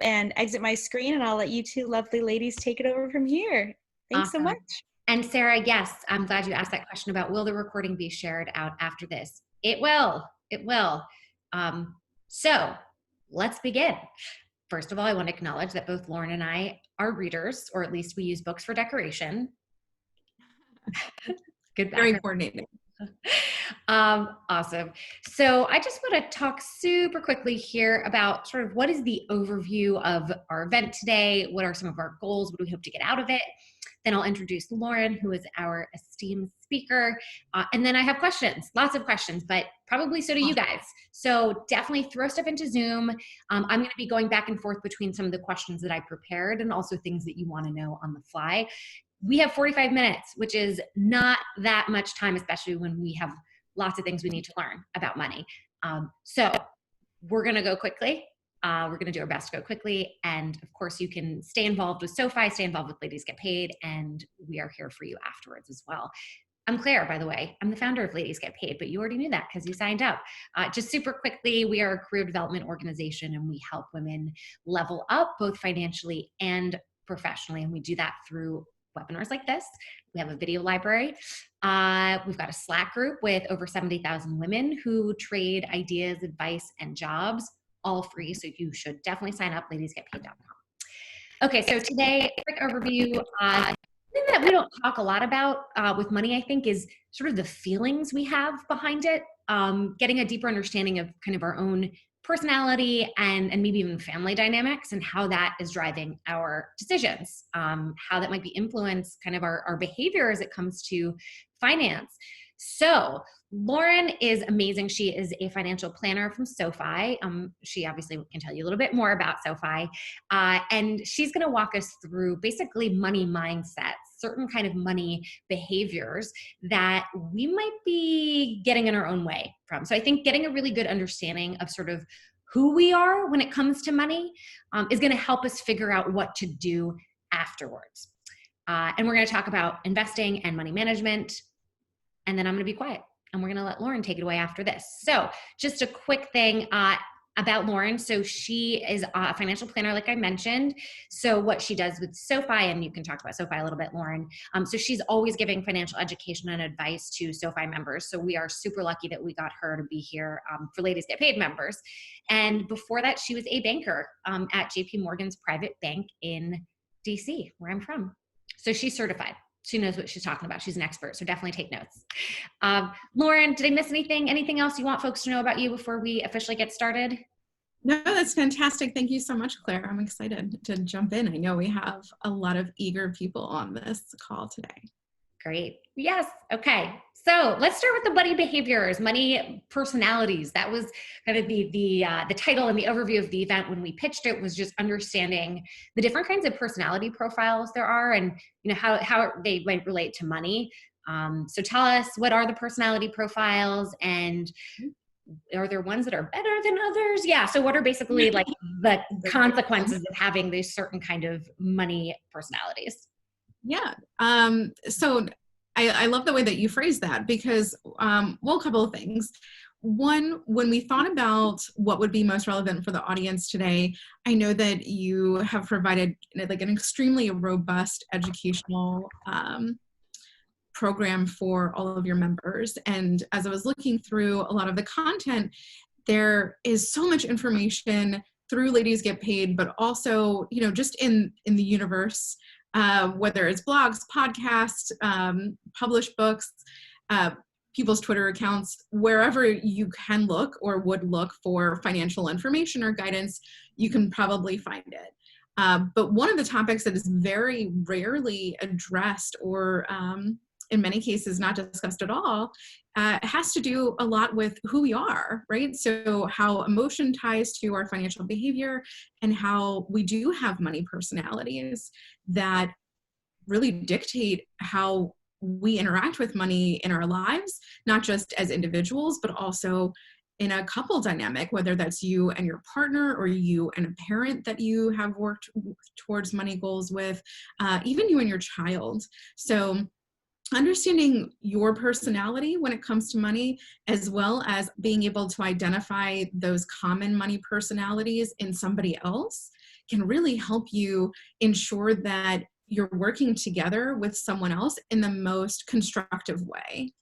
and exit my screen, and I'll let you two lovely ladies take it over from here. Thanks so Awesome. much. And Sarah, yes, I'm glad you asked that question about will the recording be shared out after this? It will. It will. So let's begin. First of all, I want to acknowledge that both Lauren and I are readers, or at least we use books for decoration. Good background. Very coordinated. Awesome. So I just want to talk super quickly here about sort of what is the overview of our event today? What are some of our goals? What do we hope to get out of it? Then I'll introduce Lauren, who is our esteemed speaker. And then I have questions, lots of questions, but probably so do you guys. So definitely throw stuff into Zoom. I'm going to be going back and forth between some of the questions that I prepared and also things that you want to know on the fly. We have 45 minutes, which is not that much time, especially when we have lots of things we need to learn about money. So we're going to go quickly. We're going to do our best to go quickly. And of course, you can stay involved with SoFi, stay involved with Ladies Get Paid, and we are here for you afterwards as well. I'm Claire, by the way. I'm the founder of Ladies Get Paid, but you already knew that because you signed up. Just super quickly, we are a career development organization, and we help women level up both financially and professionally. And we do that through webinars like this. We have a video library. We've got a Slack group with over 70,000 women who trade ideas, advice, and jobs, all free. So you should definitely sign up, ladiesgetpaid.com. Okay, so today, quick overview. Something that we don't talk a lot about with money, I think, is sort of the feelings we have behind it. Getting a deeper understanding of kind of our own personality and maybe even family dynamics and how that is driving our decisions, how that might be influence kind of our behavior as it comes to finance. So Lauren is amazing. She is a financial planner from SoFi. She obviously can tell you a little bit more about SoFi. And she's going to walk us through basically money mindsets, certain kind of money behaviors that we might be getting in our own way from. So I think getting a really good understanding of sort of who we are when it comes to money is going to help us figure out what to do afterwards. And we're going to talk about investing and money management. And then I'm going to be quiet and we're going to let Lauren take it away after this. So just a quick thing about Lauren. So she is a financial planner, like I mentioned. So what she does with SoFi, and you can talk about SoFi a little bit, Lauren. So she's always giving financial education and advice to SoFi members. So we are super lucky that we got her to be here for Ladies Get Paid members. And before that, she was a banker at JP Morgan's private bank in DC, where I'm from. So she's certified. She knows what she's talking about. She's an expert, so definitely take notes. Lauren, did I miss anything? Anything else you want folks to know about you before we officially get started? No, that's fantastic. Thank you so much, Claire. I'm excited to jump in. I know we have a lot of eager people on this call today. Great. Yes. Okay. So let's start with the money behaviors, money personalities. That was kind of the title and the overview of the event when we pitched it, was just understanding the different kinds of personality profiles there are and how they might relate to money. So tell us, what are the personality profiles, and are there ones that are better than others? Yeah. So what are basically like the consequences of having these certain kind of money personalities? Yeah. So I love the way that you phrase that because, well, a couple of things. One, when we thought about what would be most relevant for the audience today, I know that you have provided like an extremely robust educational program for all of your members. And as I was looking through a lot of the content, there is so much information through Ladies Get Paid, but also, just in the universe, whether it's blogs, podcasts, published books, people's Twitter accounts, wherever you can look or would look for financial information or guidance, you can probably find it. But one of the topics that is very rarely addressed or in many cases not discussed at all, has to do a lot with who we are, right? So how emotion ties to our financial behavior and how we do have money personalities that really dictate how we interact with money in our lives, not just as individuals, but also in a couple dynamic, whether that's you and your partner or you and a parent that you have worked towards money goals with, even you and your child. So understanding your personality when it comes to money, as well as being able to identify those common money personalities in somebody else, can really help you ensure that you're working together with someone else in the most constructive way.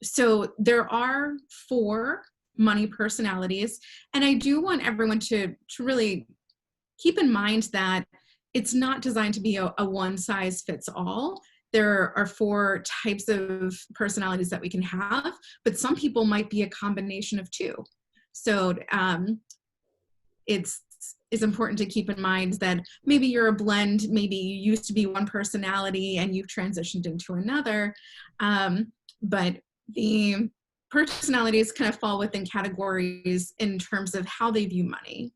So there are 4 money personalities, and I do want everyone to really keep in mind that it's not designed to be a one size fits all. There are 4 types of personalities that we can have, but some people might be a combination of 2. So it's important to keep in mind that maybe you're a blend, maybe you used to be one personality and you've transitioned into another, but the personalities kind of fall within categories in terms of how they view money.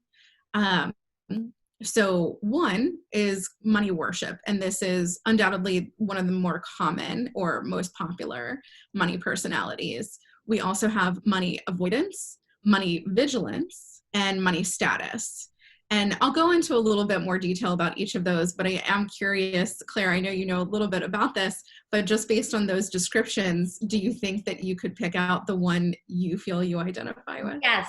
So one is money worship, and this is undoubtedly one of the more common or most popular money personalities. We also have money avoidance, money vigilance, and money status. And I'll go into a little bit more detail about each of those, but I am curious, Claire, I know you know a little bit about this, but just based on those descriptions, do you think that you could pick out the one you feel you identify with? Yes.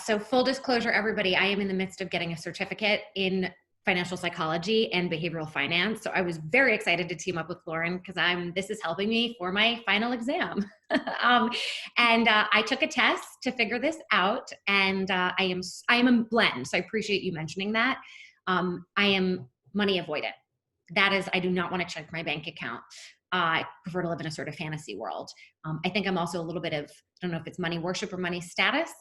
So full disclosure, everybody, I am in the midst of getting a certificate in financial psychology and behavioral finance. So I was very excited to team up with Lauren because this is helping me for my final exam. I took a test to figure this out, and I am a blend. So I appreciate you mentioning that. I am money avoidant. That is, I do not want to check my bank account. I prefer to live in a sort of fantasy world. I think I'm also a little bit of, I don't know if it's money worship or money status,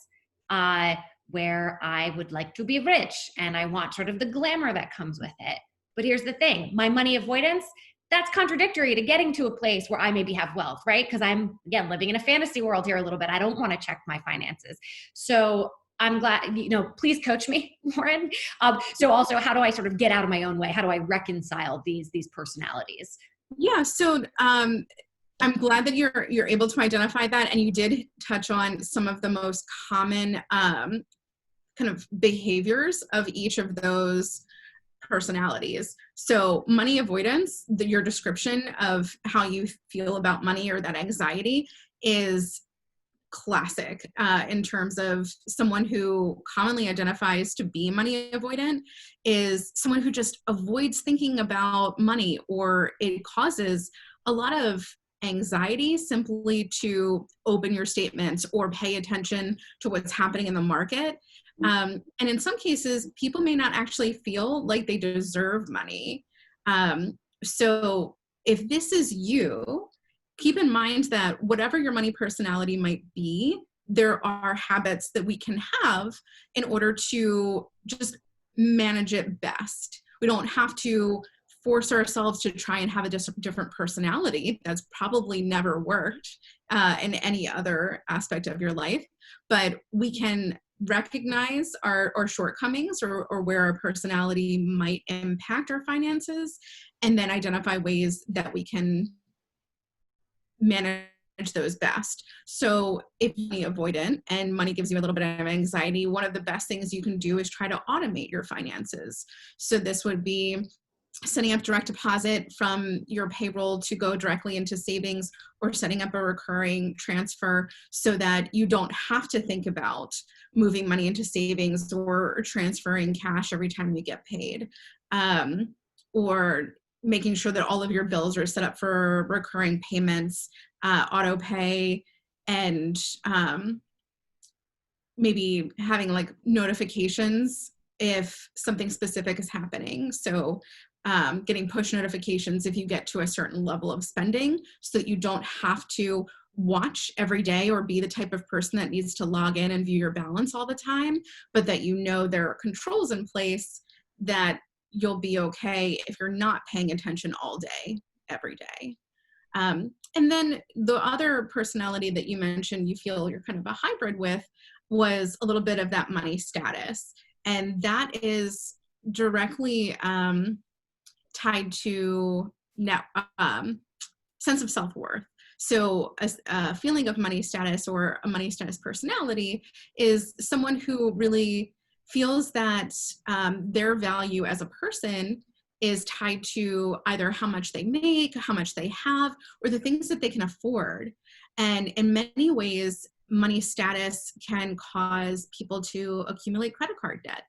where I would like to be rich and I want sort of the glamour that comes with it. But here's the thing, my money avoidance, that's contradictory to getting to a place where I maybe have wealth, right? Because I'm, again, living in a fantasy world here a little bit. I don't want to check my finances. So I'm glad, please coach me, Lauren. So also, how do I sort of get out of my own way? How do I reconcile these personalities? Yeah, so I'm glad that you're able to identify that, and you did touch on some of the most common kind of behaviors of each of those personalities. So money avoidance, your description of how you feel about money or that anxiety is classic in terms of someone who commonly identifies to be money avoidant is someone who just avoids thinking about money, or it causes a lot of anxiety simply to open your statements or pay attention to what's happening in the market. And in some cases, people may not actually feel like they deserve money. So if this is you, keep in mind that whatever your money personality might be, there are habits that we can have in order to just manage it best. We don't have to force ourselves to try and have a different personality. That's probably never worked in any other aspect of your life, but we can recognize our shortcomings or where our personality might impact our finances, and then identify ways that we can manage those best. So if you're avoidant and money gives you a little bit of anxiety, one of the best things you can do is try to automate your finances. So this would be setting up direct deposit from your payroll to go directly into savings, or setting up a recurring transfer so that you don't have to think about moving money into savings or transferring cash every time you get paid, or making sure that all of your bills are set up for recurring payments, auto pay, and maybe having like notifications if something specific is happening. So getting push notifications if you get to a certain level of spending, so that you don't have to watch every day or be the type of person that needs to log in and view your balance all the time, but that you know there are controls in place that you'll be okay if you're not paying attention all day, every day. And then the other personality that you mentioned you feel you're kind of a hybrid with was a little bit of that money status. And that is directly tied to sense of self-worth. So a feeling of money status or a money status personality is someone who really feels that their value as a person is tied to either how much they make, how much they have, or the things that they can afford. And in many ways, money status can cause people to accumulate credit card debt.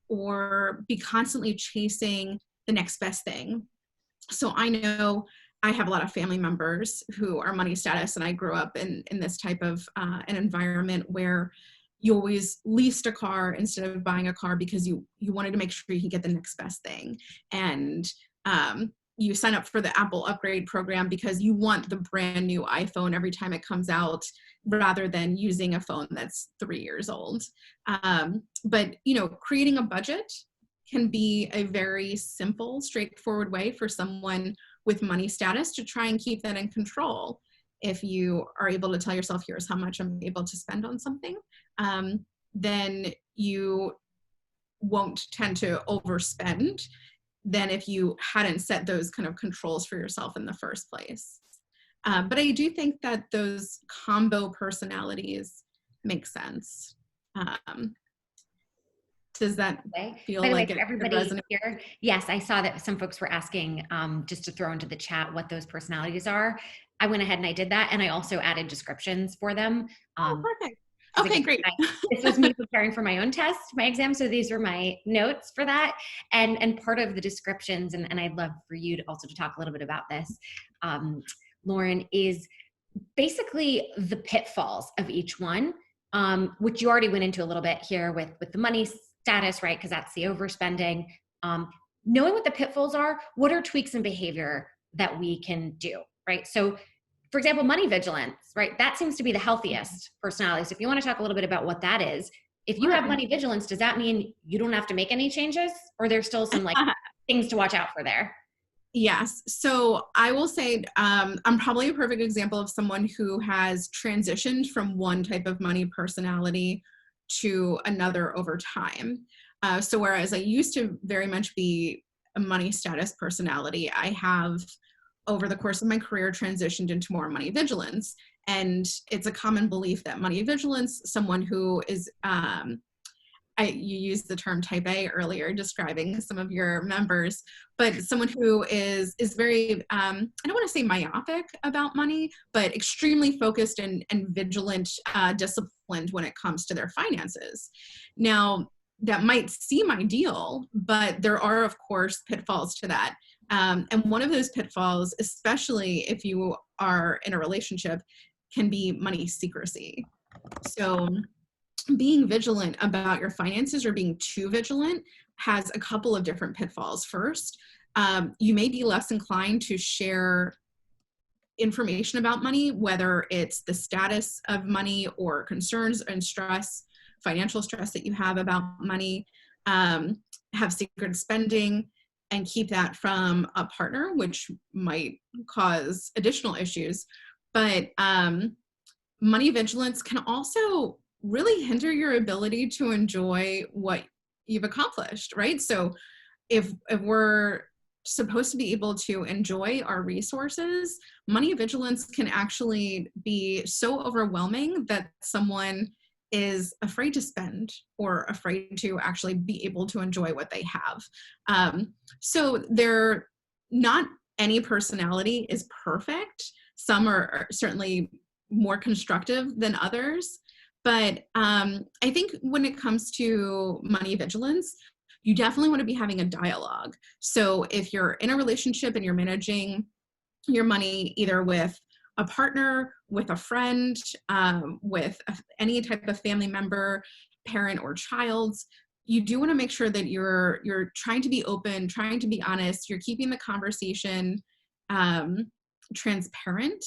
or be constantly chasing the next best thing. So I know I have a lot of family members who are money status, and I grew up in this type of an environment where you always leased a car instead of buying a car because you wanted to make sure you could get the next best thing. And you sign up for the Apple upgrade program because you want the brand new iPhone every time it comes out, rather than using a phone that's 3 years old. But, creating a budget can be a very simple, straightforward way for someone with money status to try and keep that in control. If you are able to tell yourself, here's how much I'm able to spend on something, then you won't tend to overspend than if you hadn't set those kind of controls for yourself in the first place. But I do think that those combo personalities make sense. Does that feel By the way, like for it everybody resonates? here, yes, I saw that some folks were asking just to throw into the chat what those personalities are. I went ahead and I did that, and I also added descriptions for them. Oh, perfect. Because Okay, again, great. this was me preparing for my own test, my exam. So these are my notes for that. And part of the descriptions, and I'd love for you to also to talk a little bit about this, Lauren, is basically the pitfalls of each one, which you already went into a little bit here with the money status, right? Because that's the overspending. Knowing what the pitfalls are, what are tweaks in behavior that we can do, right? So for example, money vigilance, right? That seems to be the healthiest personality. So if you want to talk a little bit about what that is, if you have money vigilance, does that mean you don't have to make any changes, or there's still some things to watch out for there? Yes. So I will say I'm probably a perfect example of someone who has transitioned from one type of money personality to another over time. So whereas I used to very much be a money status personality, I have over the course of my career transitioned into more money vigilance. And it's a common belief that money vigilance, someone who is you used the term type A earlier, describing some of your members, but someone who is very, I don't want to say myopic about money, but extremely focused and vigilant, disciplined when it comes to their finances. Now, that might seem ideal, but there are, of course, pitfalls to that. And one of those pitfalls, especially if you are in a relationship, can be money secrecy. So being vigilant about your finances, or being too vigilant, has a couple of different pitfalls. First, you may be less inclined to share information about money, whether it's the status of money or concerns and stress, financial stress that you have about money, have secret spending, and keep that from a partner, which might cause additional issues. But money vigilance can also really hinder your ability to enjoy what you've accomplished, right? So if we're supposed to be able to enjoy our resources, money vigilance can actually be so overwhelming that someone is afraid to spend, or afraid to actually be able to enjoy what they have. So not any personality is perfect. Some are certainly more constructive than others. But I think when it comes to money vigilance, you definitely want to be having a dialogue. So if you're in a relationship and you're managing your money either with a partner, with a friend, with any type of family member, parent, or child, you do want to make sure that you're trying to be open, trying to be honest, you're keeping the conversation transparent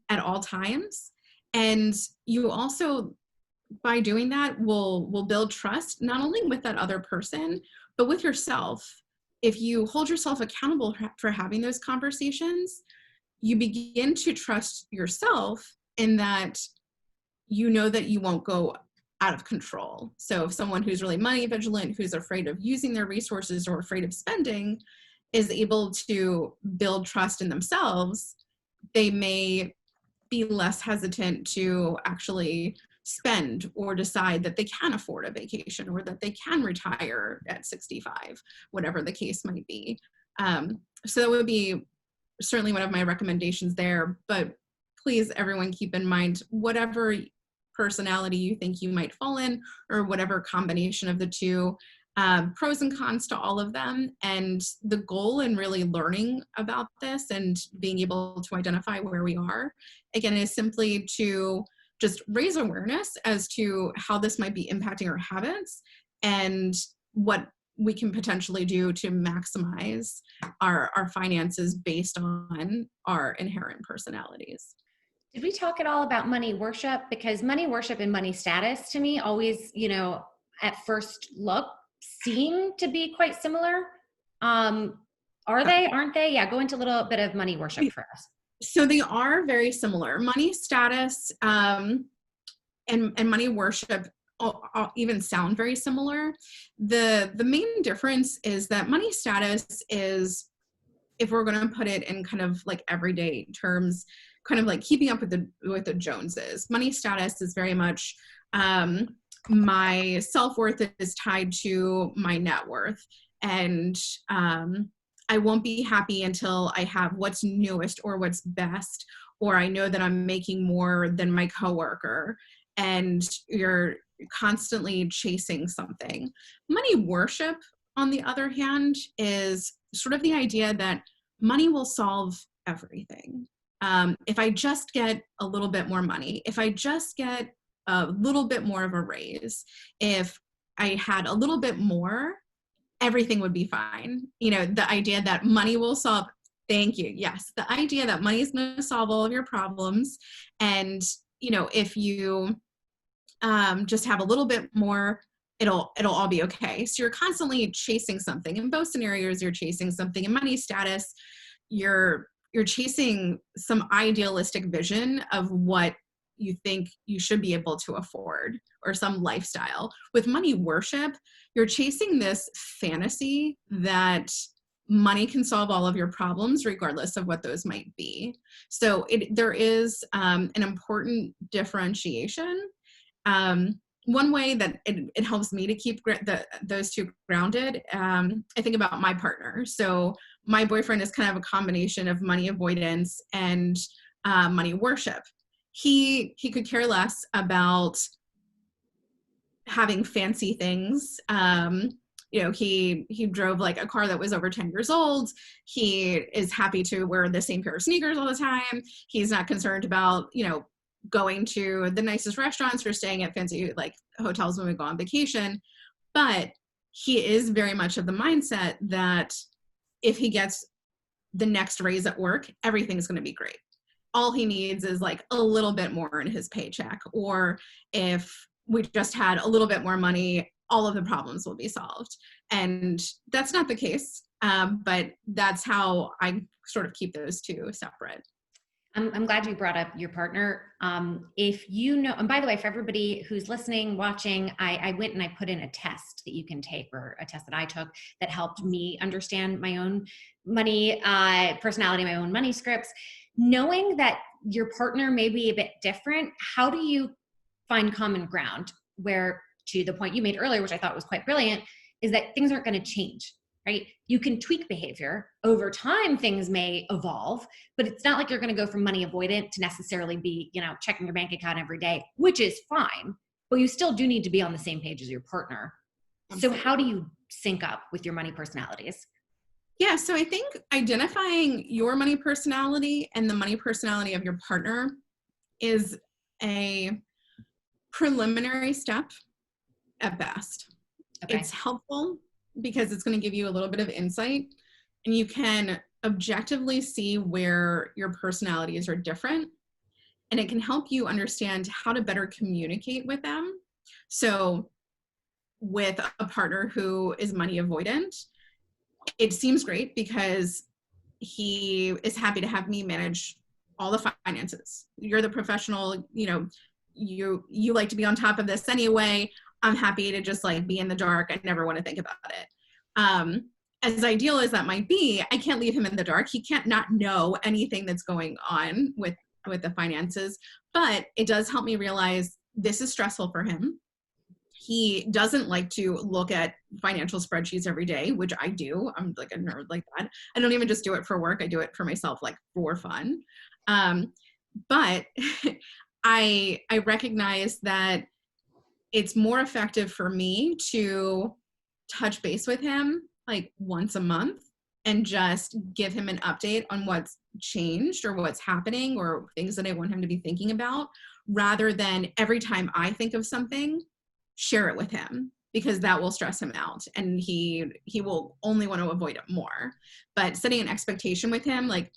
at all times. And you also, by doing that, will build trust, not only with that other person, but with yourself. If you hold yourself accountable for having those conversations, you begin to trust yourself in that you know that you won't go out of control. So if someone who's really money vigilant, who's afraid of using their resources or afraid of spending, is able to build trust in themselves, they may be less hesitant to actually spend, or decide that they can afford a vacation, or that they can retire at 65, whatever the case might be. So that would be certainly one of my recommendations there. But please, everyone, keep in mind, whatever personality you think you might fall in, or whatever combination of the two. Pros and cons to all of them. And the goal in really learning about this and being able to identify where we are, again, is simply to just raise awareness as to how this might be impacting our habits and what we can potentially do to maximize our finances based on our inherent personalities. Did we talk at all about money worship? Because money worship and money status to me always, at first look seem to be quite similar. Are they, aren't they? Yeah, go into a little bit of money worship for us. So they are very similar. Money status and money worship all even sound very similar. The main difference is that money status is, if we're going to put it in kind of like everyday terms, kind of like keeping up with the Joneses. Money status is very much my self-worth is tied to my net worth, and I won't be happy until I have what's newest or what's best, or I know that I'm making more than my coworker, and you're constantly chasing something. Money worship, on the other hand, is sort of the idea that money will solve everything. If I just get a little bit more money, if I just get a little bit more of a raise, if I had a little bit more, everything would be fine. The idea that money will solve, thank you. Yes, the idea that money is going to solve all of your problems. And, if you just have a little bit more, it'll all be okay. So you're constantly chasing something. In both scenarios, you're chasing something. In money status, you're chasing some idealistic vision of what you think you should be able to afford, or some lifestyle. With money worship, you're chasing this fantasy that money can solve all of your problems regardless of what those might be. So there is an important differentiation. One way that it helps me to keep those two grounded, I think about my partner. So my boyfriend is kind of a combination of money avoidance and money worship. He could care less about having fancy things. He drove like a car that was over 10 years old. He is happy to wear the same pair of sneakers all the time. He's not concerned about, going to the nicest restaurants or staying at fancy like hotels when we go on vacation. But he is very much of the mindset that if he gets the next raise at work, everything's going to be great. All he needs is like a little bit more in his paycheck. Or if we just had a little bit more money, all of the problems will be solved. And that's not the case. But that's how I sort of keep those two separate. I'm glad you brought up your partner. If and by the way, for everybody who's listening, watching, I went and I put in a test that you can take, or a test that I took that helped me understand my own money personality, my own money scripts. Knowing that your partner may be a bit different, how do you find common ground? Where, to the point you made earlier, which I thought was quite brilliant, is that things aren't going to change. Right? You can tweak behavior. Over time, things may evolve, but it's not like you're going to go from money avoidant to necessarily be, checking your bank account every day, which is fine, but you still do need to be on the same page as your partner. Absolutely. So how do you sync up with your money personalities? Yeah, so I think identifying your money personality and the money personality of your partner is a preliminary step at best. Okay. It's helpful because it's going to give you a little bit of insight, and you can objectively see where your personalities are different, and it can help you understand how to better communicate with them. So with a partner who is money avoidant, it seems great because he is happy to have me manage all the finances. You're the professional, you like to be on top of this anyway. I'm happy to just like be in the dark. I never want to think about it. As ideal as that might be, I can't leave him in the dark. He can't not know anything that's going on with the finances, but it does help me realize this is stressful for him. He doesn't like to look at financial spreadsheets every day, which I do. I'm like a nerd like that. I don't even just do it for work. I do it for myself, like for fun. But I recognize that it's more effective for me to touch base with him like once a month and just give him an update on what's changed or what's happening or things that I want him to be thinking about, rather than every time I think of something, share it with him, because that will stress him out and he will only want to avoid it more. But setting an expectation with him, like,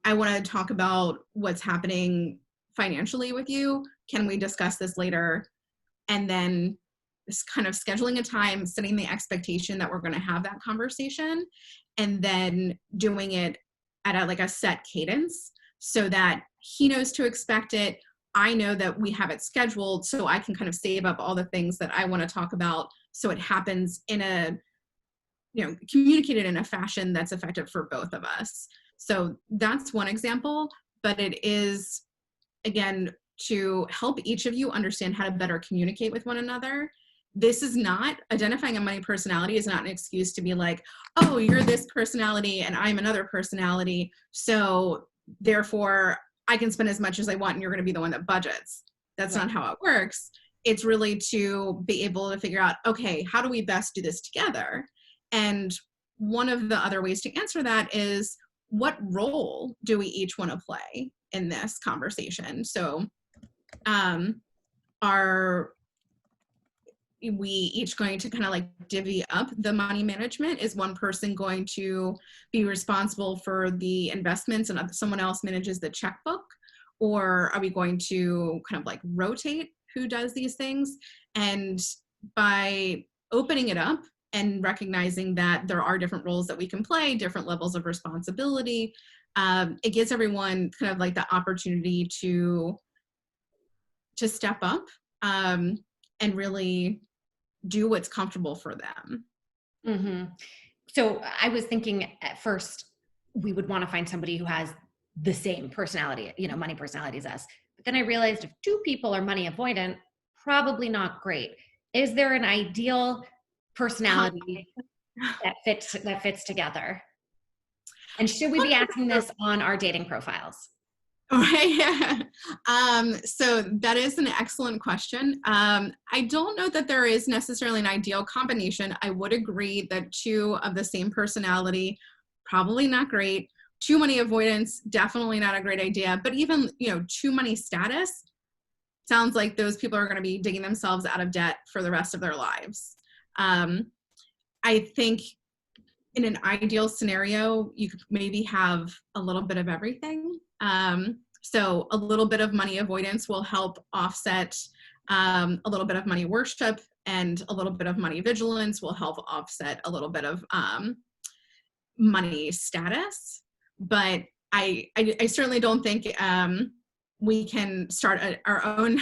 I want to talk about what's happening financially with you. Can we discuss this later? And then just kind of scheduling a time, setting the expectation that we're going to have that conversation, and then doing it at a set cadence so that he knows to expect it. I know that we have it scheduled, so I can kind of save up all the things that I want to talk about, so it happens in a, communicated in a fashion that's effective for both of us. So that's one example, but it is, again, to help each of you understand how to better communicate with one another. This is not, identifying a money personality is not an excuse to be like, oh, you're this personality and I'm another personality, so therefore I can spend as much as I want and you're going to be the one that budgets. That's not how it works. It's really to be able to figure out, okay, how do we best do this together? And one of the other ways to answer that is, what role do we each want to play in this conversation? So are we each going to kind of like divvy up the money management? Is one person going to be responsible for the investments and someone else manages the checkbook? Or are we going to kind of like rotate who does these things? And by opening it up and recognizing that there are different roles that we can play, different levels of responsibility, it gives everyone kind of like the opportunity to step up and really do what's comfortable for them. Mm-hmm. So I was thinking at first we would want to find somebody who has the same personality, money personality as us. But then I realized if two people are money avoidant, probably not great. Is there an ideal personality that fits together? And should we be asking this on our dating profiles? Right. So that is an excellent question. I don't know that there is necessarily an ideal combination. I would agree that two of the same personality, probably not great. Two money avoidance, definitely not a great idea. But even, two money status, sounds like those people are going to be digging themselves out of debt for the rest of their lives. I think in an ideal scenario, you could maybe have a little bit of everything. So a little bit of money avoidance will help offset a little bit of money worship, and a little bit of money vigilance will help offset a little bit of money status. But I certainly don't think we can start our own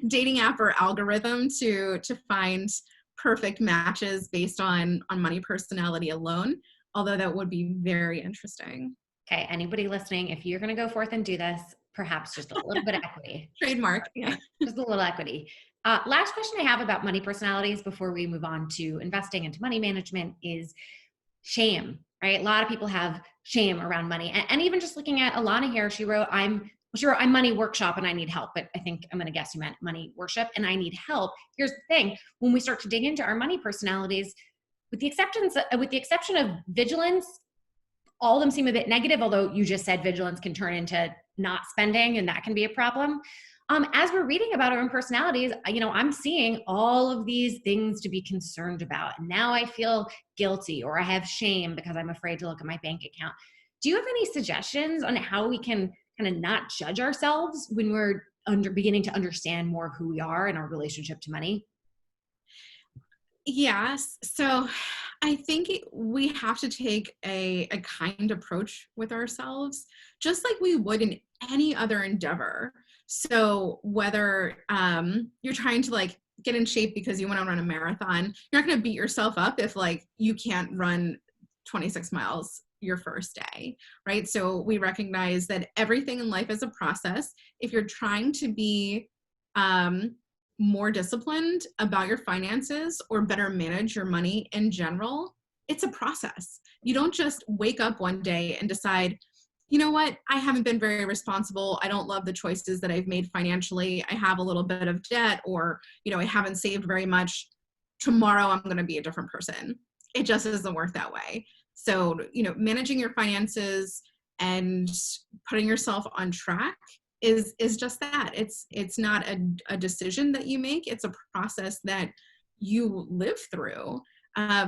dating app or algorithm to find perfect matches based on money personality alone, although that would be very interesting. Okay, anybody listening, if you're going to go forth and do this, perhaps just a little bit of equity. Trademark, yeah. Just a little equity. Last question I have about money personalities before we move on to investing and to money management is shame, right? A lot of people have shame around money. And even just looking at Alana here, she wrote, I'm money workshop and I need help, but I think I'm going to guess you meant money worship and I need help. Here's the thing. When we start to dig into our money personalities, with the exception of vigilance, all of them seem a bit negative, although you just said vigilance can turn into not spending and that can be a problem. As we're reading about our own personalities, I'm seeing all of these things to be concerned about. And now I feel guilty or I have shame because I'm afraid to look at my bank account. Do you have any suggestions on how we can kind of not judge ourselves when we're beginning to understand more of who we are and our relationship to money? Yes. So I think we have to take a kind approach with ourselves, just like we would in any other endeavor. So whether you're trying to like get in shape because you want to run a marathon, you're not going to beat yourself up if like you can't run 26 miles your first day, right? So we recognize that everything in life is a process. If you're trying to be more disciplined about your finances or better manage your money in general, it's a process. You don't just wake up one day and decide, you know what, I haven't been very responsible. I don't love the choices that I've made financially. I have a little bit of debt, or, I haven't saved very much. Tomorrow I'm going to be a different person. It just doesn't work that way. So, managing your finances and putting yourself on track is just that. It's not a decision that you make. It's a process that you live through.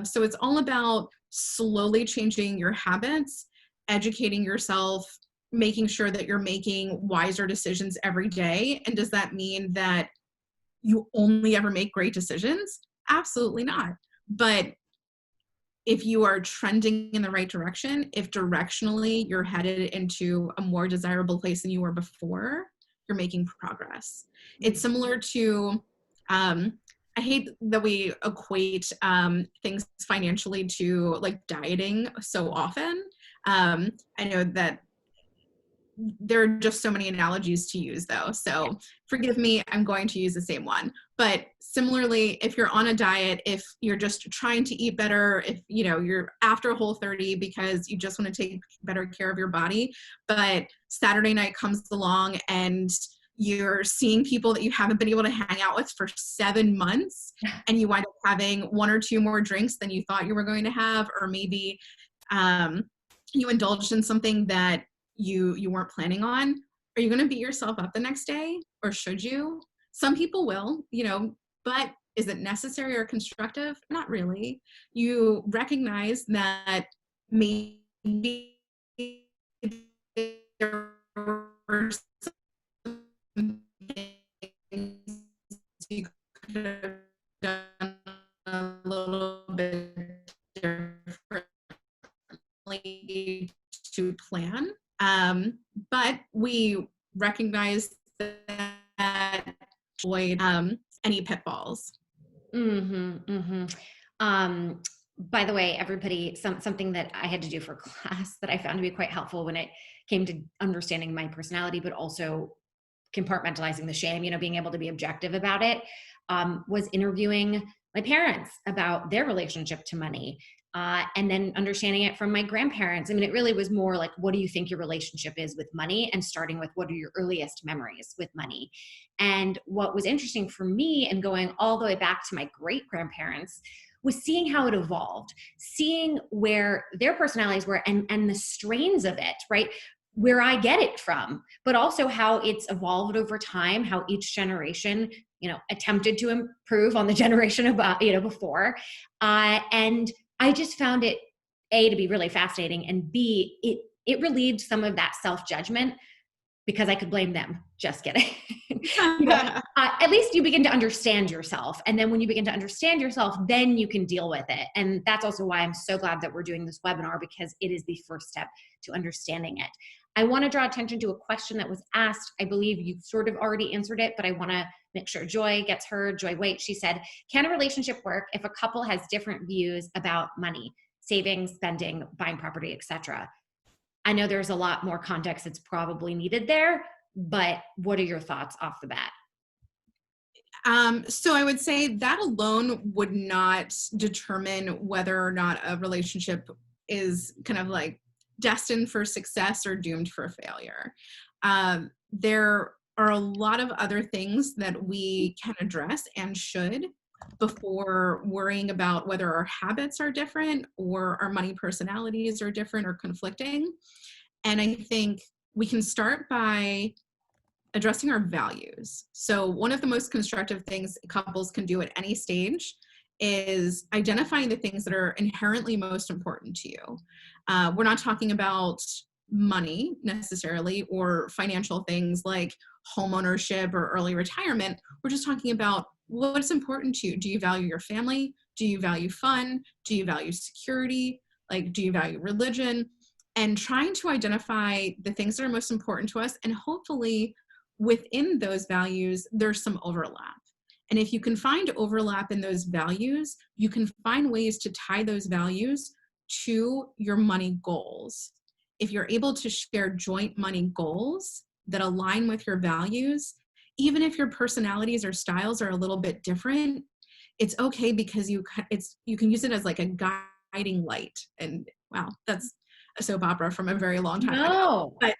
So it's all about slowly changing your habits, educating yourself, making sure that you're making wiser decisions every day. And does that mean that you only ever make great decisions? Absolutely not. But if you are trending in the right direction, if directionally you're headed into a more desirable place than you were before, you're making progress. It's similar to, I hate that we equate things financially to like dieting so often. I know that there are just so many analogies to use though. So forgive me, I'm going to use the same one. But similarly, if you're on a diet, if you're just trying to eat better, if you're after Whole30 because you just want to take better care of your body, but Saturday night comes along and you're seeing people that you haven't been able to hang out with for 7 months, and you wind up having 1 or 2 more drinks than you thought you were going to have, or maybe you indulged in something that you weren't planning on. Are you going to beat yourself up the next day, or should you? Some people will, but is it necessary or constructive? Not really. You recognize that maybe there were some things you could have done a little bit differently to plan. But we recognize that avoid any pitfalls. By the way, everybody, something that I had to do for class that I found to be quite helpful when it came to understanding my personality, but also compartmentalizing the shame, being able to be objective about it, was interviewing my parents about their relationship to money. And then understanding it from my grandparents. I mean, it really was more like, what do you think your relationship is with money? And starting with, what are your earliest memories with money? And what was interesting for me, and going all the way back to my great grandparents, was seeing how it evolved, seeing where their personalities were and the strains of it, right? Where I get it from, but also how it's evolved over time, how each generation, attempted to improve on the generation about, before. And I just found it, A, to be really fascinating, and B, it relieved some of that self-judgment because I could blame them. Just kidding. At least you begin to understand yourself. And then when you begin to understand yourself, then you can deal with it. And that's also why I'm so glad that we're doing this webinar, because it is the first step to understanding it. I want to draw attention to a question that was asked. I believe you've sort of already answered it, but I want to make sure Joy gets heard. Joy Waite, she said, can a relationship work if a couple has different views about money, saving, spending, buying property, etc.? I know there's a lot more context that's probably needed there, but what are your thoughts off the bat? So I would say that alone would not determine whether or not a relationship is kind of like destined for success or doomed for failure. There are a lot of other things that we can address and should before worrying about whether our habits are different or our money personalities are different or conflicting. And I think we can start by addressing our values. So one of the most constructive things couples can do at any stage is identifying the things that are inherently most important to you. We're not talking about money necessarily, or financial things like home ownership or early retirement. We're just talking about what's important to you. Do you value your family? Do you value fun? Do you value security? Like, do you value religion? And trying to identify the things that are most important to us, and hopefully within those values, there's some overlap. And if you can find overlap in those values, you can find ways to tie those values to your money goals. If you're able to share joint money goals that align with your values, even if your personalities or styles are a little bit different, it's okay, because you can use it as like a guiding light. And wow, that's a soap opera from a very long time ago. No. But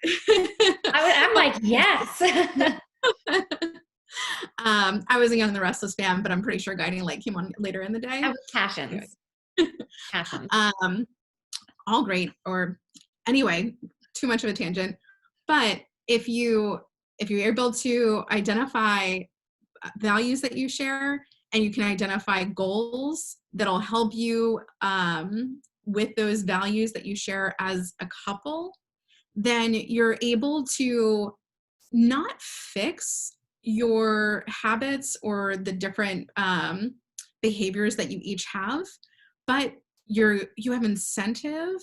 I'm like, yes. I was a Young and the Restless fan, but I'm pretty sure Guiding Light came on later in the day. I was Passions. Passions. All great. Or anyway, too much of a tangent. But if you're able to identify values that you share, and you can identify goals that'll help you with those values that you share as a couple, then you're able to not fix your habits or the different behaviors that you each have, but you have incentive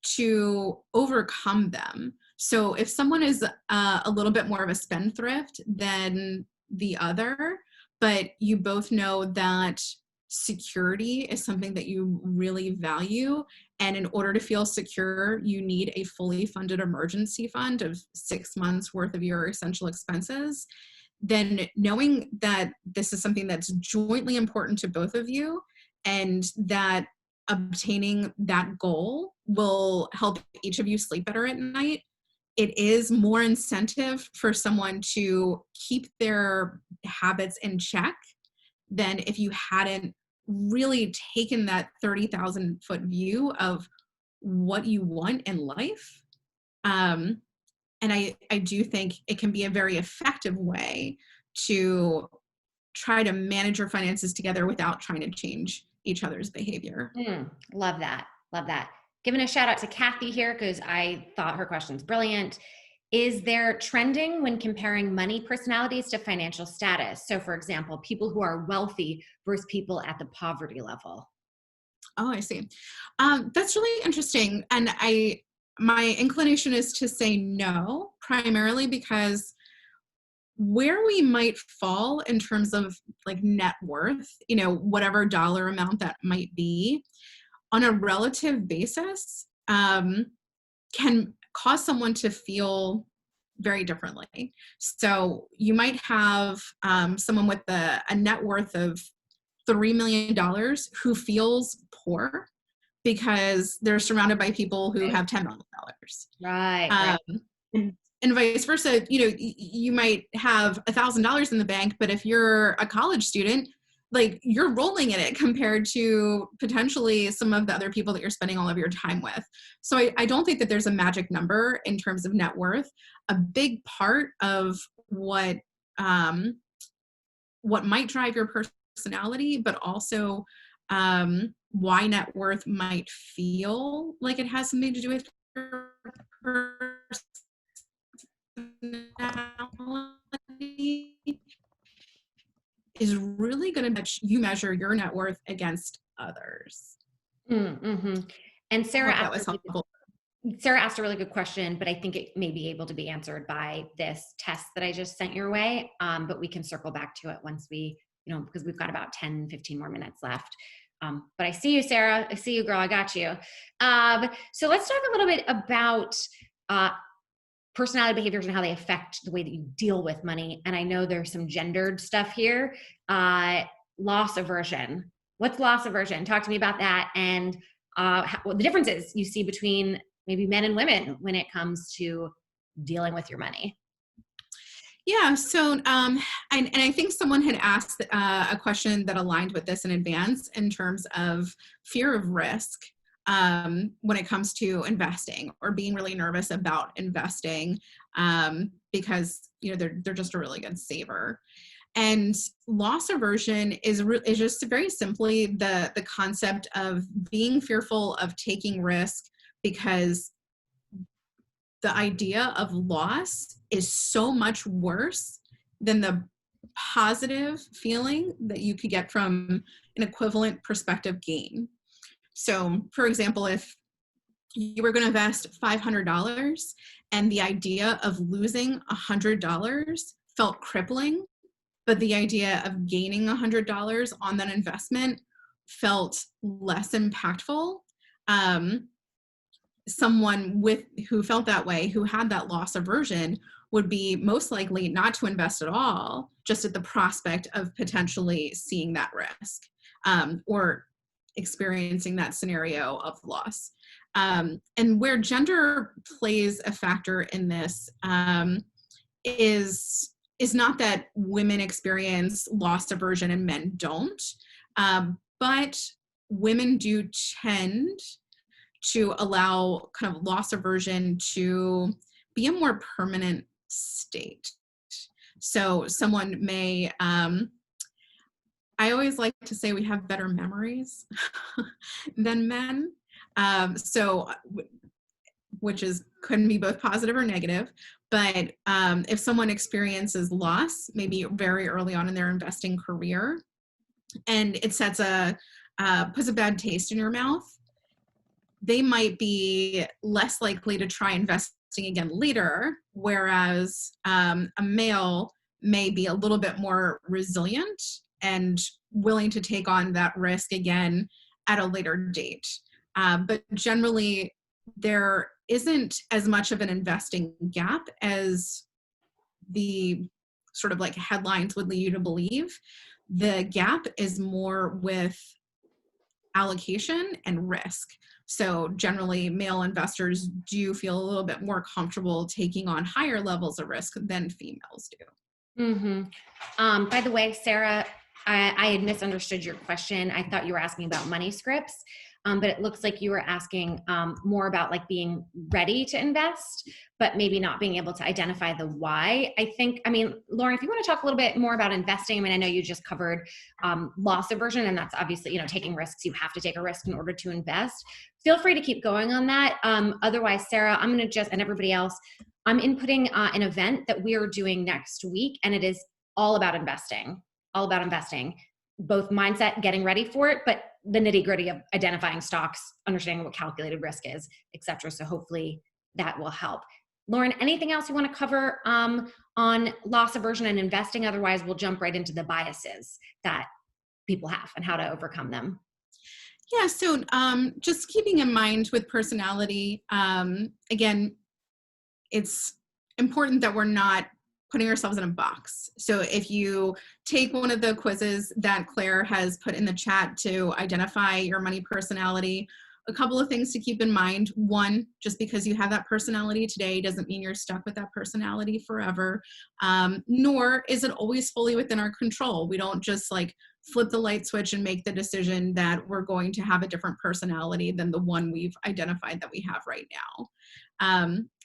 to overcome them. So if someone is a little bit more of a spendthrift than the other, but you both know that security is something that you really value, and in order to feel secure, you need a fully funded emergency fund of 6 months worth of your essential expenses, then knowing that this is something that's jointly important to both of you, and that obtaining that goal will help each of you sleep better at night, it is more incentive for someone to keep their habits in check than if you hadn't really taken that 30,000 foot view of what you want in life. And I do think it can be a very effective way to try to manage your finances together without trying to change each other's behavior. Love that. Love that. Giving a shout out to Kathy here because I thought her question's brilliant. Is there trending when comparing money personalities to financial status? So for example, people who are wealthy versus people at the poverty level. Oh, I see. That's really interesting. And my inclination is to say no, primarily because where we might fall in terms of like net worth, whatever dollar amount that might be, on a relative basis, can cause someone to feel very differently. So you might have someone with a net worth of $3 million who feels poor because they're surrounded by people who have $10 million. Right. And vice versa, you might have $1,000 in the bank, but if you're a college student, like you're rolling in it compared to potentially some of the other people that you're spending all of your time with. So I don't think that there's a magic number in terms of net worth. A big part of what might drive your personality, but also why net worth might feel like it has something to do with your personality, is really going to measure your net worth against others. Mm-hmm. And Sarah asked a really good question, but I think it may be able to be answered by this test that I just sent your way. But we can circle back to it once we, because we've got about 10, 15 more minutes left. But I see you, Sarah. I see you, girl. I got you. So let's talk a little bit about personality behaviors and how they affect the way that you deal with money. And I know there's some gendered stuff here. Loss aversion. What's loss aversion? Talk to me about that, and what the differences you see between maybe men and women when it comes to dealing with your money. Yeah. So, and I think someone had asked a question that aligned with this in advance in terms of fear of risk when it comes to investing, or being really nervous about investing because they're just a really good saver. And loss aversion is just very simply the concept of being fearful of taking risk because the idea of loss is so much worse than the positive feeling that you could get from an equivalent prospective gain. So, for example, if you were going to invest $500 and the idea of losing $100 felt crippling, but the idea of gaining $100 on that investment felt less impactful, someone who felt that way, who had that loss aversion, would be most likely not to invest at all, just at the prospect of potentially seeing that risk or experiencing that scenario of loss. And where gender plays a factor in this is not that women experience loss aversion and men don't, but women do tend to allow kind of loss aversion to be a more permanent state. So someone may, I always like to say we have better memories than men. So, which is couldn't be both positive or negative. But if someone experiences loss, maybe very early on in their investing career, and it sets puts a bad taste in your mouth, they might be less likely to try investing again later, whereas a male may be a little bit more resilient and willing to take on that risk again at a later date. But generally, there isn't as much of an investing gap as the sort of like headlines would lead you to believe. The gap is more with allocation and risk. So generally, male investors do feel a little bit more comfortable taking on higher levels of risk than females do. Mm-hmm. By the way, Sarah, I had misunderstood your question. I thought you were asking about money scripts, but it looks like you were asking more about like being ready to invest, but maybe not being able to identify the why. I mean, Lauren, if you want to talk a little bit more about investing, I mean, I know you just covered loss aversion, and that's obviously, taking risks. You have to take a risk in order to invest. Feel free to keep going on that. Otherwise, Sarah, I'm going to and everybody else, I'm inputting an event that we are doing next week, and it is all about investing, both mindset, getting ready for it, but the nitty gritty of identifying stocks, understanding what calculated risk is, et cetera. So hopefully that will help. Lauren, anything else you want to cover on loss aversion and investing? Otherwise, we'll jump right into the biases that people have and how to overcome them. Yeah, so just keeping in mind with personality, again, it's important that we're not putting ourselves in a box. So if you take one of the quizzes that Claire has put in the chat to identify your money personality, a couple of things to keep in mind. One, just because you have that personality today doesn't mean you're stuck with that personality forever, nor is it always fully within our control. We don't just like flip the light switch and make the decision that we're going to have a different personality than the one we've identified that we have right now.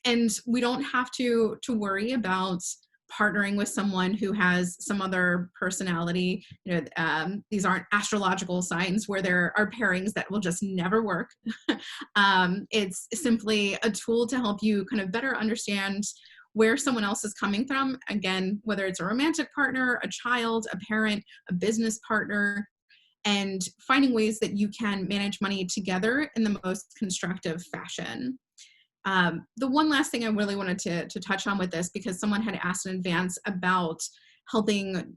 And we don't have to worry about partnering with someone who has some other personality. These aren't astrological signs where there are pairings that will just never work. It's simply a tool to help you kind of better understand where someone else is coming from. Again, whether it's a romantic partner, a child, a parent, a business partner, and finding ways that you can manage money together in the most constructive fashion. The one last thing I really wanted to touch on with this, because someone had asked in advance about helping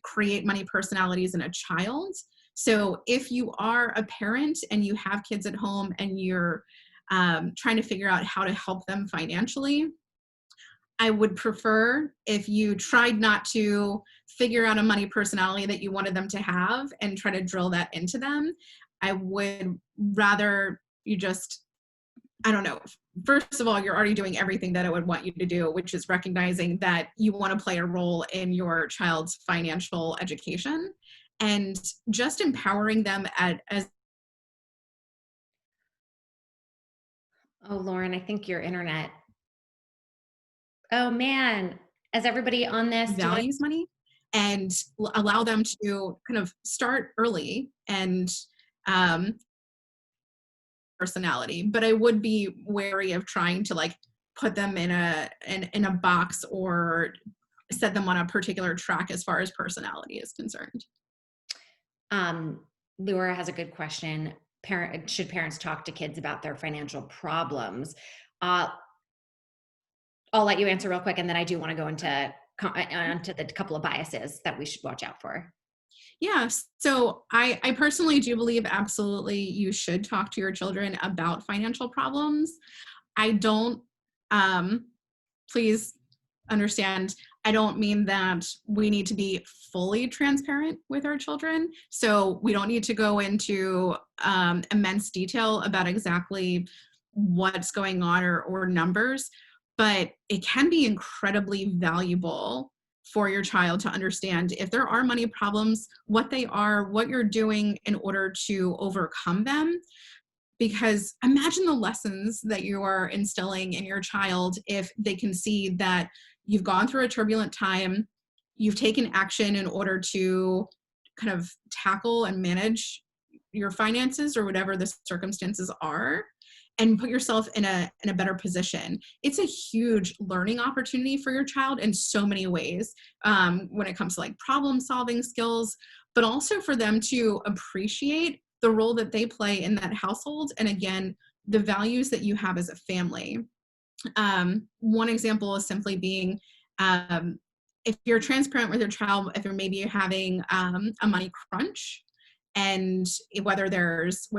create money personalities in a child. So if you are a parent and you have kids at home and you're trying to figure out how to help them financially, I would prefer if you tried not to figure out a money personality that you wanted them to have and try to drill that into them. I would rather you just, I don't know. First of all, you're already doing everything that I would want you to do, which is recognizing that you want to play a role in your child's financial education and just empowering them as. Oh, Lauren, I think your internet. Oh man, as everybody on this values money and allow them to kind of start early and personality, but I would be wary of trying to like put them in a box or set them on a particular track as far as personality is concerned. Laura has a good question. Should parents talk to kids about their financial problems? I'll let you answer real quick, and then I do want to go into the couple of biases that we should watch out for. Yeah, so I personally do believe absolutely you should talk to your children about financial problems. I don't, please understand, I don't mean that we need to be fully transparent with our children. So we don't need to go into immense detail about exactly what's going on or numbers, but it can be incredibly valuable for your child to understand if there are money problems, what they are, what you're doing in order to overcome them. Because imagine the lessons that you are instilling in your child if they can see that you've gone through a turbulent time, you've taken action in order to kind of tackle and manage your finances or whatever the circumstances are, and put yourself in a better position. It's a huge learning opportunity for your child in so many ways, when it comes to like problem solving skills, but also for them to appreciate the role that they play in that household, and again, the values that you have as a family. One example is simply being, if you're transparent with your child, if you're maybe having a money crunch, and whether there's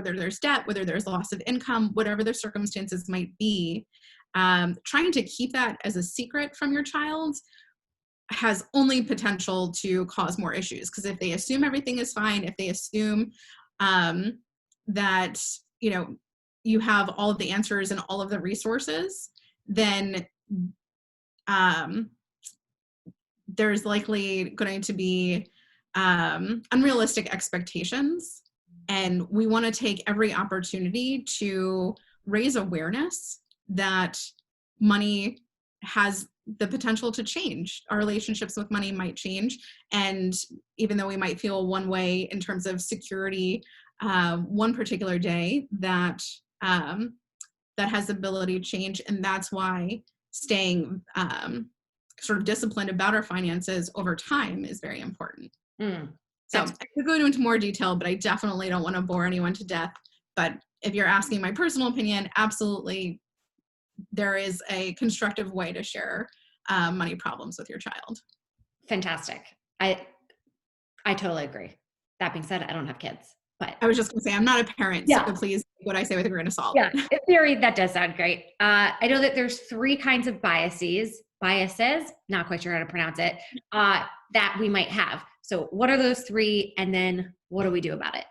debt, whether there's loss of income, whatever the circumstances might be, trying to keep that as a secret from your child has only potential to cause more issues. Because if they assume everything is fine, if they assume that you have all of the answers and all of the resources, then there's likely going to be unrealistic expectations. And we want to take every opportunity to raise awareness that money has the potential to change. Our relationships with money might change. And even though we might feel one way in terms of security one particular day, that has the ability to change. And that's why staying sort of disciplined about our finances over time is very important. So I could go into more detail, but I definitely don't want to bore anyone to death. But if you're asking my personal opinion, absolutely, there is a constructive way to share money problems with your child. Fantastic. I totally agree. That being said, I don't have kids, but I was just going to say, I'm not a parent, so please take what I say with a grain of salt. Yeah, in theory, that does sound great. I know that there's 3 kinds of biases, not quite sure how to pronounce it, that we might have. So what are those 3, and then what do we do about it?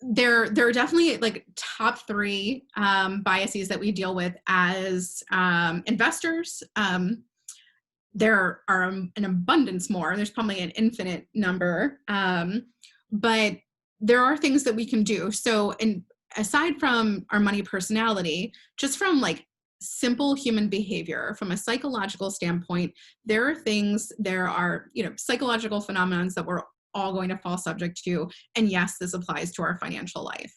There are definitely like top 3 biases that we deal with as investors. There are an abundance more. There's probably an infinite number, but there are things that we can do. So, aside from our money personality, just from like simple human behavior, from a psychological standpoint, there are psychological phenomena that we're all going to fall subject to. And yes, this applies to our financial life.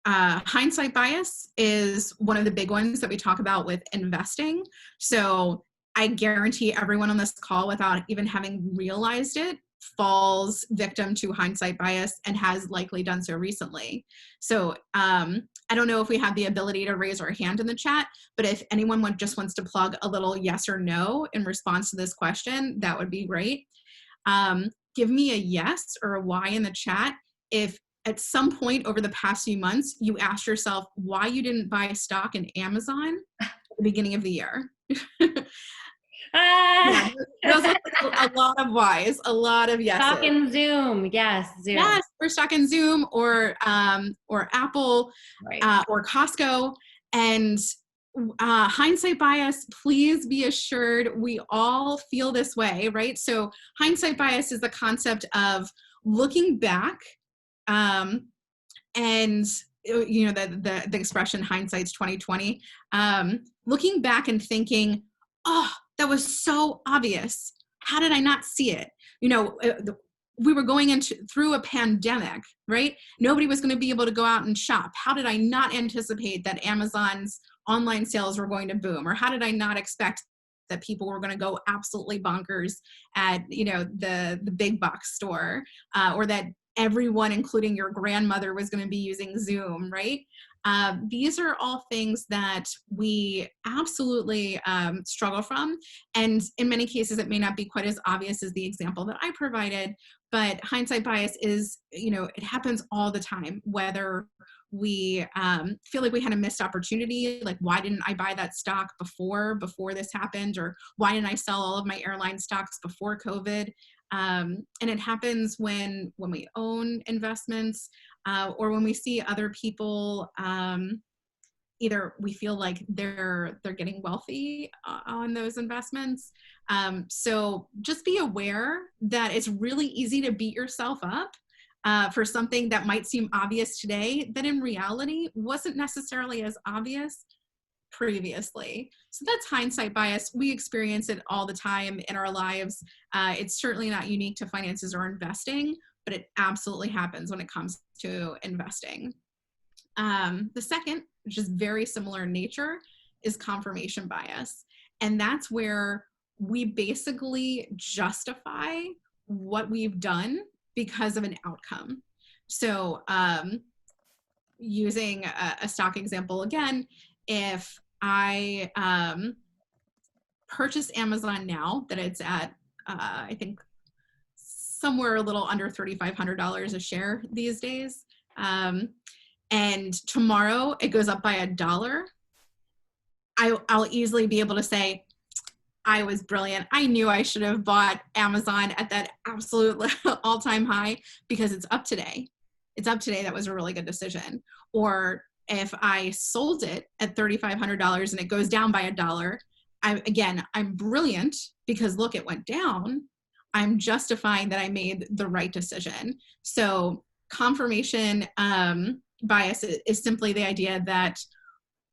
Hindsight bias is one of the big ones that we talk about with investing. So I guarantee everyone on this call, without even having realized it, falls victim to hindsight bias and has likely done so recently. So I don't know if we have the ability to raise our hand in the chat, but if anyone just wants to plug a little yes or no in response to this question, that would be great. Give me a yes or a Y in the chat if at some point over the past few months you asked yourself why you didn't buy stock in Amazon at the beginning of the year. Yeah, those are a lot of Y's, a lot of yeses. Stock in Zoom, yes, Zoom. Yes, or stock in Zoom, or Apple, right. Or Costco. And hindsight bias, please be assured we all feel this way, right? So hindsight bias is the concept of looking back, and the expression hindsight's 2020, looking back and thinking, oh, that was so obvious. How did I not see it? We were going through a pandemic, right? Nobody was going to be able to go out and shop. How did I not anticipate that Amazon's online sales were going to boom? Or how did I not expect that people were going to go absolutely bonkers at, the big box store, or that everyone, including your grandmother, was going to be using Zoom, right? These are all things that we absolutely struggle from. And in many cases, it may not be quite as obvious as the example that I provided, but hindsight bias is, it happens all the time, whether we feel like we had a missed opportunity. Like, why didn't I buy that stock before this happened? Or why didn't I sell all of my airline stocks before COVID? And it happens when we own investments, or when we see other people, either we feel like they're getting wealthy on those investments. So just be aware that it's really easy to beat yourself up for something that might seem obvious today, that in reality wasn't necessarily as obvious previously. So that's hindsight bias. We experience it all the time in our lives. It's certainly not unique to finances or investing, but it absolutely happens when it comes to investing. The second, which is very similar in nature, is confirmation bias. And that's where we basically justify what we've done because of an outcome. So using a stock example again, if I purchase Amazon now that it's at, I think, somewhere a little under $3,500 a share these days, and tomorrow it goes up by $1, I'll easily be able to say, I was brilliant. I knew I should have bought Amazon at that absolute all-time high because it's up today. It's up today. That was a really good decision. Or if I sold it at $3,500 and it goes down by $1, I'm brilliant because look, it went down. I'm justifying that I made the right decision. So confirmation bias is simply the idea that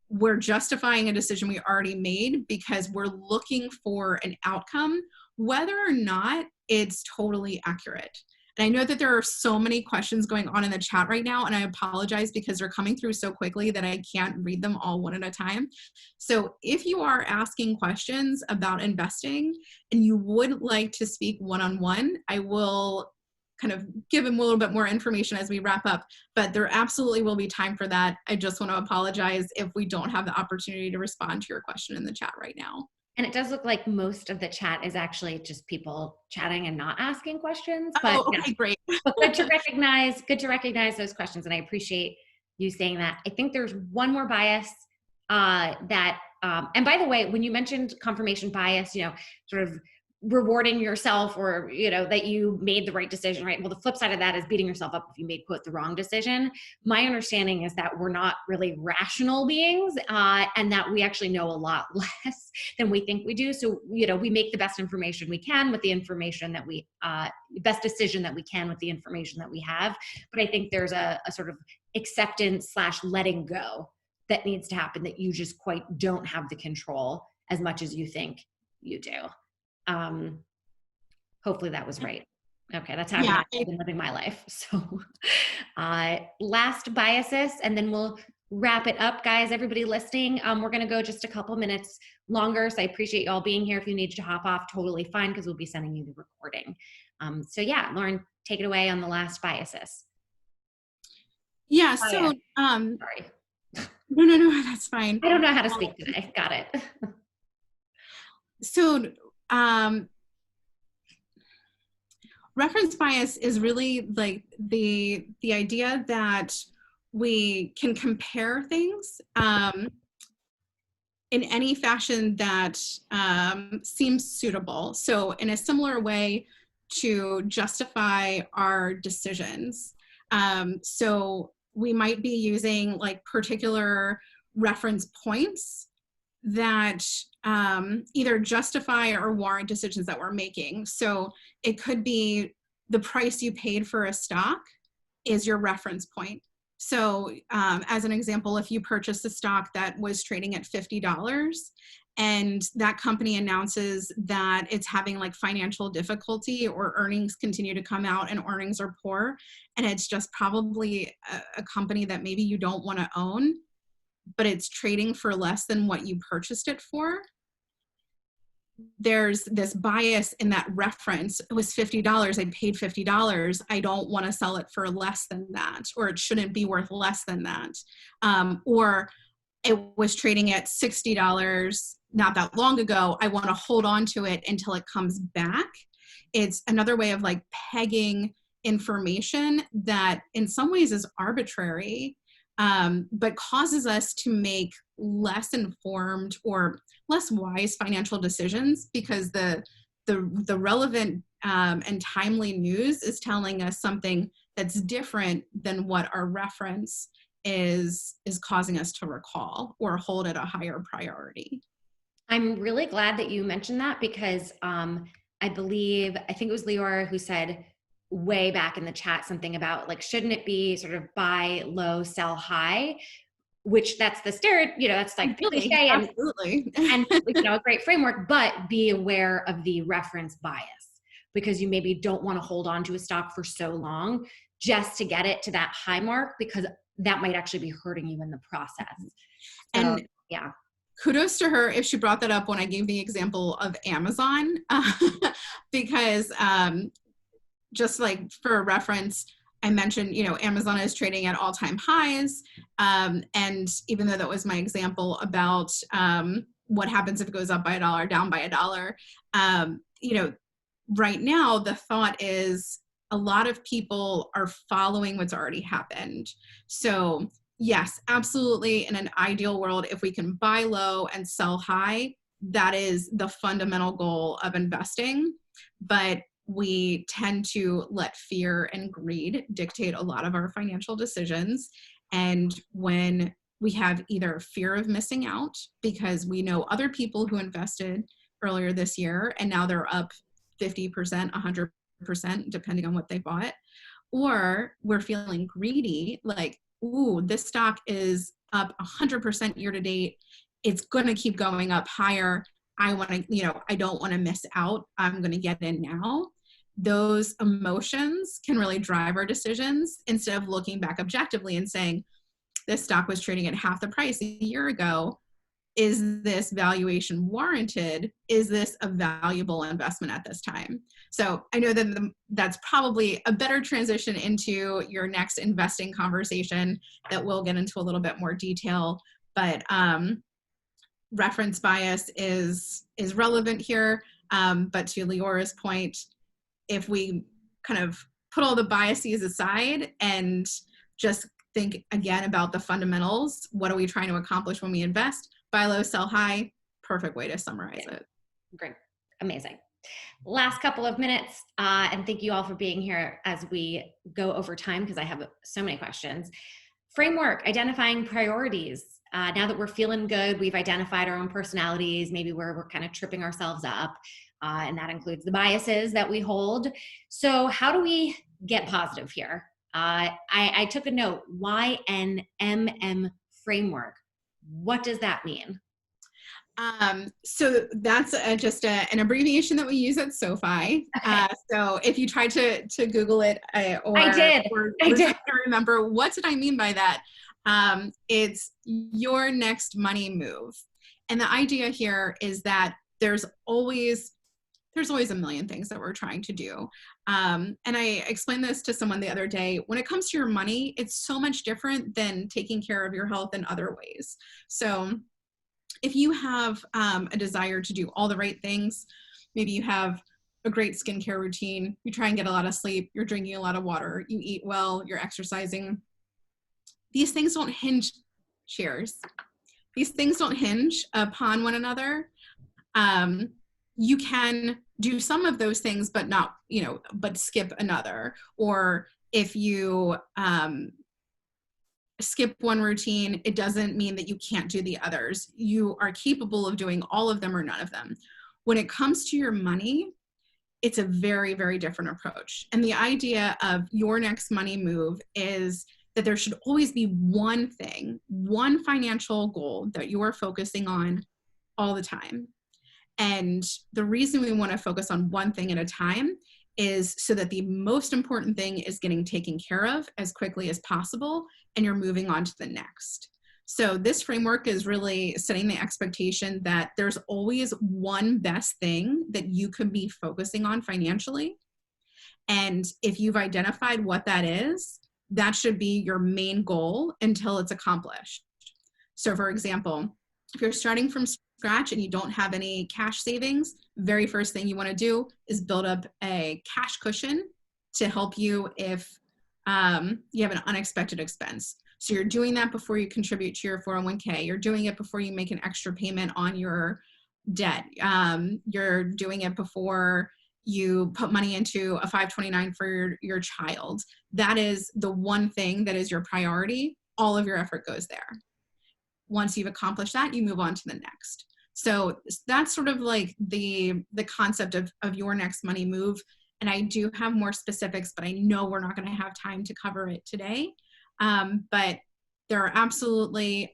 we're justifying a decision we already made because we're looking for an outcome, whether or not it's totally accurate. And I know that there are so many questions going on in the chat right now, and I apologize because they're coming through so quickly that I can't read them all one at a time. So if you are asking questions about investing and you would like to speak one-on-one, I will kind of give them a little bit more information as we wrap up, but there absolutely will be time for that. I just want to apologize if we don't have the opportunity to respond to your question in the chat right now. And it does look like most of the chat is actually just people chatting and not asking questions. But okay, yeah. Great. But good to recognize those questions. And I appreciate you saying that. I think there's one more bias that, and by the way, when you mentioned confirmation bias, sort of rewarding yourself or, that you made the right decision, right? Well, the flip side of that is beating yourself up if you made, quote, the wrong decision. My understanding is that we're not really rational beings and that we actually know a lot less than we think we do. So, we make the best information we can with the information that best decision that we can with the information that we have. But I think there's a sort of acceptance / letting go that needs to happen that you just quite don't have the control as much as you think you do. Hopefully that was right. Okay, that's how I've been living my life. So last biases, and then we'll wrap it up, guys. Everybody listening, we're going to go just a couple minutes longer, so I appreciate you all being here. If you need to hop off, totally fine, because we'll be sending you the recording. So yeah, Lauren, take it away on the last biases. Yeah, so sorry. No, that's fine. I don't know how to speak today. Got it. So reference bias is really like the idea that we can compare things in any fashion that seems suitable. So in a similar way to justify our decisions. So we might be using like particular reference points that either justify or warrant decisions that we're making. So it could be the price you paid for a stock is your reference point. So as an example, if you purchased a stock that was trading at $50 and that company announces that it's having like financial difficulty or earnings continue to come out and earnings are poor, and it's just probably a company that maybe you don't want to own, but it's trading for less than what you purchased it for, there's this bias in that reference. It was $50, I paid $50, I don't want to sell it for less than that, or it shouldn't be worth less than that. Or it was trading at $60 not that long ago, I want to hold on to it until it comes back. It's another way of like pegging information that in some ways is arbitrary. but causes us to make less informed or less wise financial decisions, because the relevant and timely news is telling us something that's different than what our reference is causing us to recall or hold at a higher priority. I'm really glad that you mentioned that, because I think it was Leora who said way back in the chat something about, like, shouldn't it be sort of buy low, sell high? Which that's the that's like the Really, cliche absolutely. and a great framework, but be aware of the reference bias, because you maybe don't want to hold on to a stock for so long just to get it to that high mark, because that might actually be hurting you in the process. So, and yeah. Kudos to her if she brought that up when I gave the example of Amazon, because just like for reference, I mentioned, Amazon is trading at all-time highs. And even though that was my example about what happens if it goes up by $1, down by $1, right now the thought is a lot of people are following what's already happened. So yes, absolutely. In an ideal world, if we can buy low and sell high, that is the fundamental goal of investing. But we tend to let fear and greed dictate a lot of our financial decisions. And when we have either fear of missing out, because we know other people who invested earlier this year and now they're up 50%, 100%, depending on what they bought, or we're feeling greedy, like, ooh, this stock is up 100% year to date. It's going to keep going up higher. I want to, I don't want to miss out. I'm going to get in now. Those emotions can really drive our decisions, instead of looking back objectively and saying, this stock was trading at half the price a year ago. Is this valuation warranted? Is this a valuable investment at this time? So I know that that's probably a better transition into your next investing conversation that we'll get into a little bit more detail. But reference bias is relevant here. But to Leora's point, if we kind of put all the biases aside and just think again about the fundamentals, what are we trying to accomplish when we invest? Buy low, sell high. Perfect way to summarize it. Great. Amazing. Last couple of minutes, and thank you all for being here as we go over time, because I have so many questions. Framework, identifying priorities. Now that we're feeling good, we've identified our own personalities, maybe where we're kind of tripping ourselves up, and that includes the biases that we hold. So how do we get positive here? I took a note, YNMM framework. What does that mean? So that's just an abbreviation that we use at SoFi. Okay. So if you try to Google it, I did. Try to remember, what did I mean by that? It's your next money move. And the idea here is that there's always a million things that we're trying to do. And I explained this to someone the other day. When it comes to your money, it's so much different than taking care of your health in other ways. So if you have a desire to do all the right things, maybe you have a great skincare routine, you try and get a lot of sleep, you're drinking a lot of water, you eat well, you're exercising. These things don't hinge, These things don't hinge upon one another. You can do some of those things, but not, but skip another. Or if you skip one routine, it doesn't mean that you can't do the others. You are capable of doing all of them or none of them. When it comes to your money, it's a very, very different approach. And the idea of your next money move is that there should always be one thing, one financial goal that you are focusing on all the time. And the reason we want to focus on one thing at a time is so that the most important thing is getting taken care of as quickly as possible, and you're moving on to the next. So this framework is really setting the expectation that there's always one best thing that you could be focusing on financially. And if you've identified what that is, that should be your main goal until it's accomplished. So for example, if you're starting from scratch and you don't have any cash savings, very first thing you want to do is build up a cash cushion to help you if you have an unexpected expense. So you're doing that before you contribute to your 401k. You're doing it before you make an extra payment on your debt. You're doing it before you put money into a 529 for your child. That is the one thing that is your priority. All of your effort goes there. Once you've accomplished that, you move on to the next. So that's sort of like the concept of your next money move. And I do have more specifics, but I know we're not going to have time to cover it today. But there are absolutely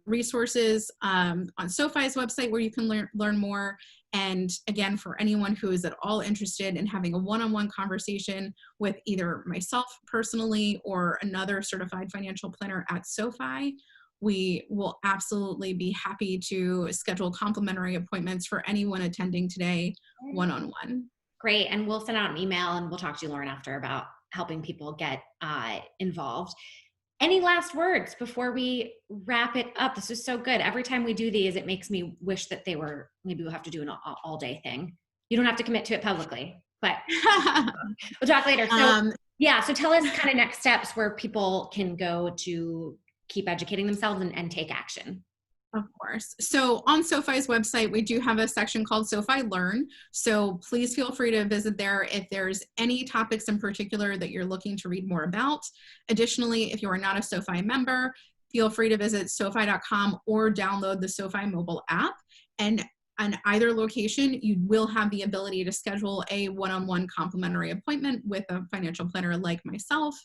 resources on SoFi's website where you can learn more. And again, for anyone who is at all interested in having a one-on-one conversation with either myself personally or another certified financial planner at SoFi, we will absolutely be happy to schedule complimentary appointments for anyone attending today one-on-one. Great. And we'll send out an email and we'll talk to you, Lauren, after about helping people get involved. Any last words before we wrap it up? This is so good. Every time we do these, it makes me wish that maybe we'll have to do an all day thing. You don't have to commit to it publicly, but we'll talk later. So so tell us kind of next steps where people can go to keep educating themselves and take action. Of course. So on SoFi's website, we do have a section called SoFi Learn. So please feel free to visit there if there's any topics in particular that you're looking to read more about. Additionally, if you are not a SoFi member, feel free to visit SoFi.com or download the SoFi mobile app. And on either location, you will have the ability to schedule a one-on-one complimentary appointment with a financial planner like myself.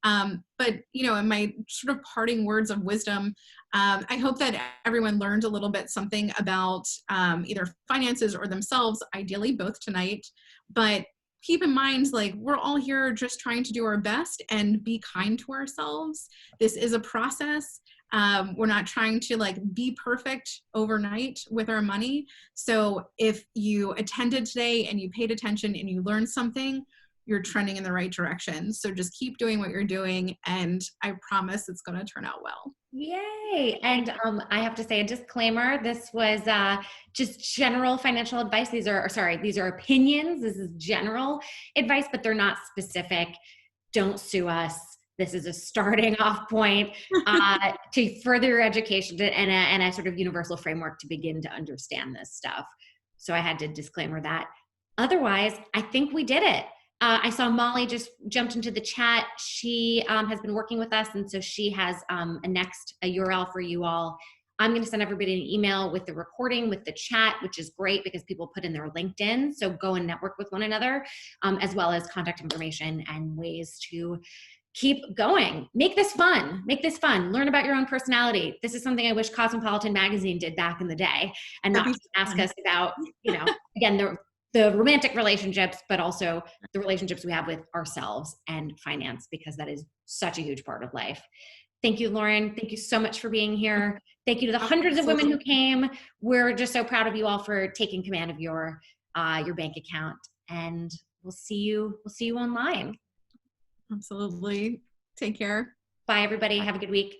But, in my sort of parting words of wisdom, I hope that everyone learned a little bit something about either finances or themselves, ideally both tonight. But keep in mind, we're all here just trying to do our best and be kind to ourselves. This is a process. We're not trying to be perfect overnight with our money. So if you attended today and you paid attention and you learned something, you're trending in the right direction. So just keep doing what you're doing, and I promise it's going to turn out well. Yay. And I have to say a disclaimer, this was just general financial advice. These are opinions. This is general advice, but they're not specific. Don't sue us. This is a starting off point to further your education and a sort of universal framework to begin to understand this stuff. So I had to disclaimer that. Otherwise, I think we did it. I saw Molly just jumped into the chat. She has been working with us, and so she has a URL for you all. I'm going to send everybody an email with the recording, with the chat, which is great because people put in their LinkedIn. So go and network with one another, as well as contact information and ways to keep going. Make this fun. Learn about your own personality. This is something I wish Cosmopolitan Magazine did back in the day, and not just ask us about, again, the romantic relationships, but also the relationships we have with ourselves and finance, because that is such a huge part of life. Thank you, Lauren. Thank you so much for being here. Thank you to the hundreds of women who came. We're just so proud of you all for taking command of your bank account, and we'll see you online. Absolutely. Take care. Bye, everybody. Have a good week.